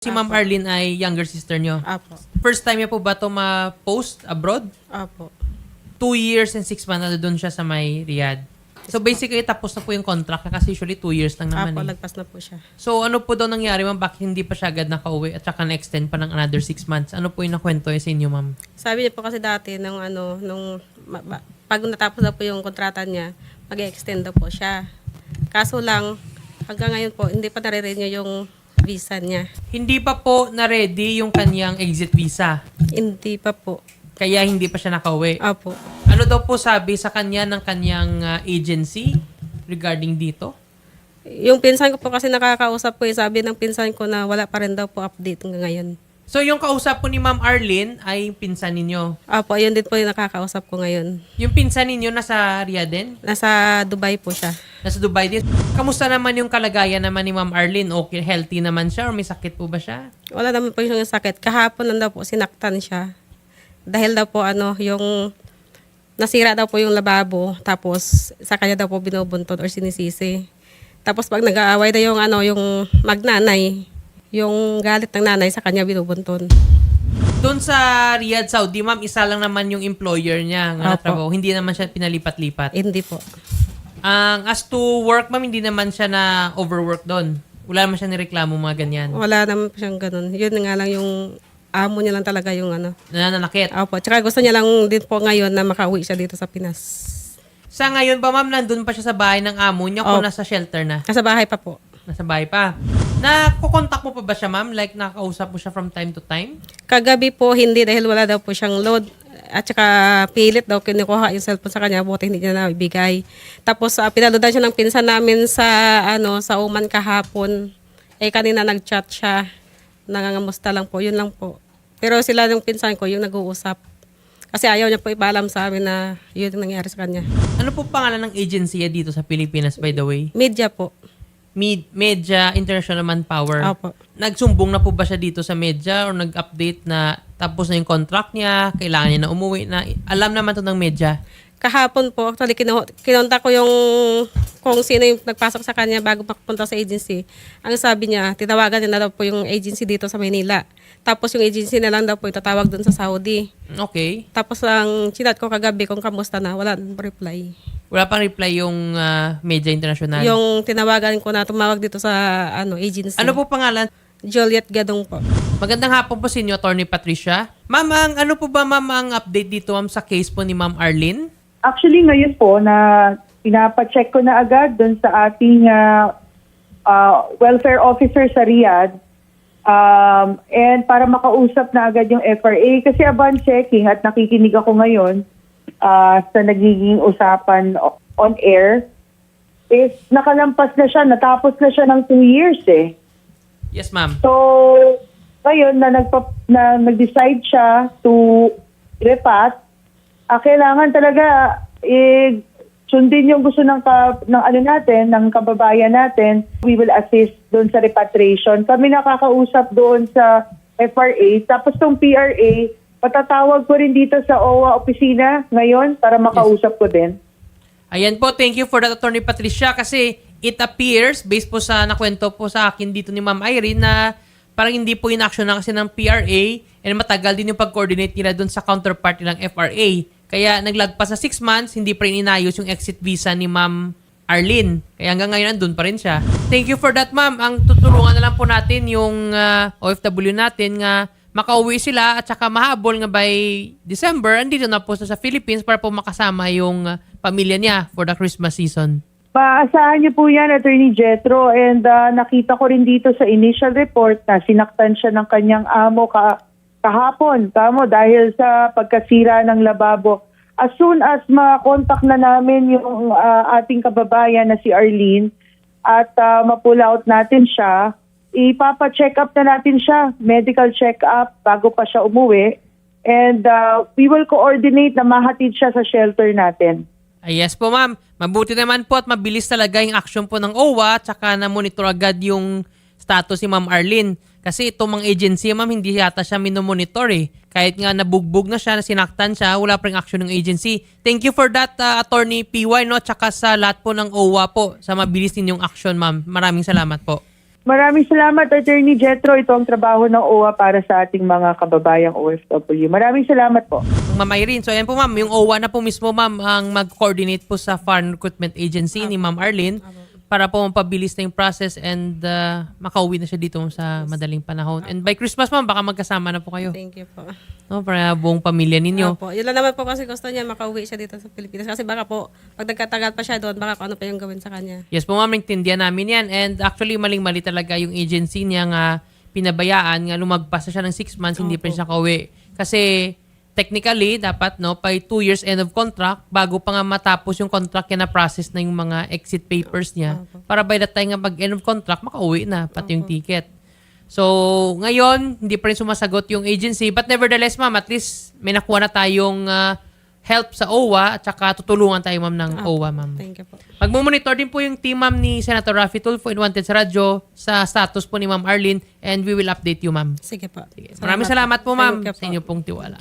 Si Ma'am Arlene ay younger sister nyo. Apo. First time niya po ba ito ma-post abroad? Apo. 2 years and 6 months na doon siya sa may Riyadh. So basically, tapos na po yung contract na kasi usually 2 years lang naman Apo, eh. lagpas na po siya. So ano po daw nangyari, ma'am? Bakit hindi pa siya agad nakauwi at saka na-extend pa ng another 6 months? Ano po yung nakwento sa inyo, ma'am? Sabi niya po kasi dati, pag natapos na po yung kontrata niya, mag-extend daw po siya. Kaso lang, hanggang ngayon po, hindi pa nare-renew yung visa niya. Hindi pa po na-ready yung kanyang exit visa. Hindi pa po. Kaya hindi pa siya nakauwi. Apo. Ano daw po sabi sa kanya ng kanyang agency regarding dito? Yung pinsan ko po kasi nakakausap po, sabi ng pinsan ko na wala pa rin daw po update hanggang ngayon. So yung kausap po ni Ma'am Arlene ay pinsan ninyo. Apo, yun din po yung nakakausap ko ngayon. Yung pinsan ninyo nasa Riyadh din? Nasa Dubai po siya. Nasa Dubai din. Kamusta naman yung kalagayan naman ni Ma'am Arlene? Okay, healthy naman siya or may sakit po ba siya? Wala naman po yung sakit. Kahapon lang daw po sinaktan siya. Dahil daw po yung nasira daw po yung lababo, tapos sa kanya daw po binubuntod or sinisisi. Tapos pag nag-aaway na yung magnanay, yung galit ng nanay sa kanya binubuntod. Doon sa Riyadh, Saudi, ma'am, isa lang naman yung employer niya nga Opo. trabaho. Hindi naman siya pinalipat-lipat. Hindi po. As to work, ma'am, hindi naman siya na overwork doon. Wala naman siya nireklamo mga ganyan. Wala naman po siyang ganun. Yun nga lang yung amo niya lang talaga yung Nananakit. Opo. Tsaka gusto niya lang din po ngayon na makauwi siya dito sa Pinas. Sa ngayon ba, ma'am, nandun pa siya sa bahay ng amo niya o Opo. nasa shelter na? Nasa bahay pa po. Nasa bahay pa. Nakukontak mo pa ba siya, ma'am? Like, nakakausap mo siya from time to time? Kagabi po hindi dahil wala daw po siyang load. At saka pilit daw kinukuha yung cellphone sa kanya, buti hindi niya nabigay. Tapos pinaloadan siya ng pinsan namin sa Oman kahapon. Kanina nag-chat siya. Nangangamusta lang po, yun lang po. Pero sila ng pinsan ko yung nag-uusap. Kasi ayaw niya po ipaalam sa amin na yun ang nangyari sa kanya. Ano po pangalan ng agency dito sa Pilipinas, by the way? Media po. Media International Manpower. Opo. Nagsumbong na po ba siya dito sa Media or nag-update na tapos na yung contract niya, kailangan niya na umuwi na? Alam naman to ng Media. Kahapon po, actually, kinontak ko yung kung sino yung nagpasok sa kanya bago makapunta sa agency. Ang sabi niya, tinawagan niya na daw po yung agency dito sa Manila. Tapos yung agency na lang daw po itatawag dun sa Saudi. Okay. Tapos ang chinat ko kagabi kung kamusta na, wala nang reply. Wala pang reply yung Media International. Yung tinawagan ko na tumawag dito sa agency. Ano po pangalan? Juliet Gadong po. Magandang hapon po sa inyo, Attorney Patricia. Ma'am, ano po ba, ma'am, ang update dito, ma'am, sa case po ni Ma'am Arlene? Actually, ngayon po na pinapacheck ko na agad doon sa ating welfare officer sa Riyadh and para makausap na agad yung FRA kasi upon checking at nakikinig ako ngayon sa nagiging usapan on air is nakalampas na siya, natapos na siya ng 2 years eh. Yes, ma'am. So, ngayon na nag-decide siya to repat, kailangan talaga sundin yung gusto ng kababayan natin. We will assist doon sa repatriation. Kami nakakausap doon sa FRA. Tapos tong PRA, patatawag ko rin dito sa OWA opisina ngayon para makausap ko din. Ayan po, thank you for that, Attorney Patricia, kasi it appears, based po sa nakwento po sa akin dito ni Ma'am Irene, na parang hindi po in-action na kasi ng PRA and matagal din yung pag-coordinate nila doon sa counterpart nilang FRA. Kaya naglagpas sa 6 months, hindi pa rin inayos yung exit visa ni Ma'am Arlene. Kaya hanggang ngayon, andun pa rin siya. Thank you for that, ma'am. Ang tutulungan na lang po natin yung OFW natin nga makauwi sila at saka mahabol nga by December, andito na po sa Philippines para po makasama yung pamilya niya for the Christmas season. Maasahan niyo po yan, Attorney Jetro. And nakita ko rin dito sa initial report na sinaktan siya ng kanyang amo kahapon. Dahil sa pagkasira ng lababo. As soon as ma-contact na namin yung ating kababayan na si Arlene at ma-pull out natin siya, ipapa-check up na natin siya, medical check-up bago pa siya umuwi. And we will coordinate na mahatid siya sa shelter natin. Yes po, ma'am. Mabuti naman po at mabilis talaga yung action po ng OWA tsaka na-monitor agad yung status ni Ma'am Arlene. Kasi itong mga agency, ma'am, hindi yata siya minomonitor eh. Kahit nga nabugbog na siya, sinaktan siya, wala pa ring action ng agency. Thank you for that, Attorney PY, no? Tsaka sa lahat po ng OWA po, sa mabilis ninyong action, ma'am. Maraming salamat po. Maraming salamat, Attorney Jetro. Ito ang trabaho ng OWA para sa ating mga kababayang OFW. Maraming salamat po. Ma'am Irene. So, ayan po, ma'am. Yung OWA na po mismo, ma'am, ang mag-coordinate po sa Foreign Recruitment Agency ni Ma'am Arlene para po mapabilis na yung process and makauwi na siya dito sa madaling panahon. And by Christmas, ma'am, baka magkasama na po kayo. Thank you po. No, para buong pamilya ninyo. Opo. Yun lang naman po kasi gusto niya makauwi siya dito sa Pilipinas. Kasi baka po, pag nagkatagal pa siya doon, baka kung ano pa yung gawin sa kanya. Yes po, ma'am, naintindihan namin yan. And actually, maling-mali talaga yung agency niya nga pinabayaan, nga lumagpas na siya ng 6 months, hindi pa rin siya kauwi. Kasi technically, dapat by 2 years end of contract, bago pa nga matapos yung contract niya na process na yung mga exit papers niya, para by the time nga mag-end of contract, makauwi na, pati yung ticket. So, ngayon, hindi pa rin sumasagot yung agency. But nevertheless, ma'am, at least may nakuha na tayong help sa OWA at saka tutulungan tayo, ma'am, ng OWA, ma'am. Thank you po. Magmumonitor din po yung team, ma'am, ni Senator Raffy Tulfo in Wanted sa radyo sa status po ni Ma'am Arlene and we will update you, ma'am. Sige po. Maraming salamat po, ma'am, Thank you sa inyo pong tiwala.